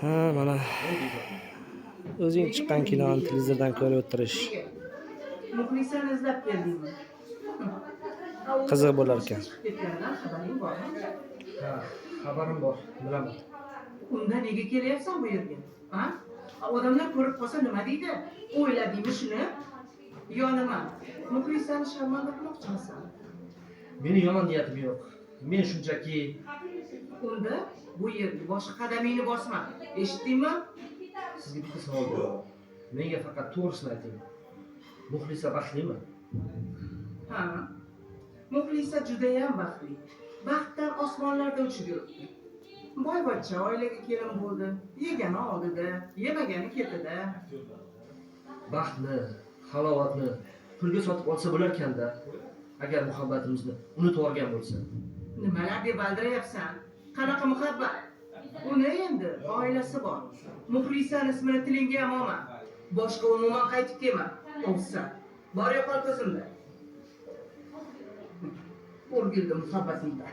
Ha, mana o'zing chiqqan kinoni televizordan ko'rib o'tirish Muxlisani izlab keldingmi? qiziq bo'lar ekan. Chiqib ketganidan xabaring bormi? Ha, xabarim bor, bilaman. Unda nega kelyapsan bu yerga? Ha? Odamlar ko'rib qolsa nima deydi? O'yladingmi shuni? Yo nima? Muxlisani sharmanda qilmoqchimisan? Meni yomon niyatim yo'q. Men shunchaki Unda bu yerga boshqa qadamingni bosma. Eshitdingmi? sizga bitta savol bor. Menga faqat to'g'risini ayting. Muxlisa baxtlimi? Ha. Muxlisa judayam baxtli. Baxtdan osmonlarda uchib yuribdi. Boyvachcha oilaga kelin bo'ldi. Yegani oldida, yemagani ketida. Baxtni, halovatni pulga sotib olsa bo'lar ekanda. Agar muhabbatimizni unutib olgan bo'lsa. Nimalar deb aldirayapsan? Qanaqa muhabbat? Uni endi oilasi bor. Muxlisani ismini tilingga ham olma. Boshqa umuman qaytib kelma. O'lsa. Bor yo'qol ko'zimda. O'rgildi muhabbatingda.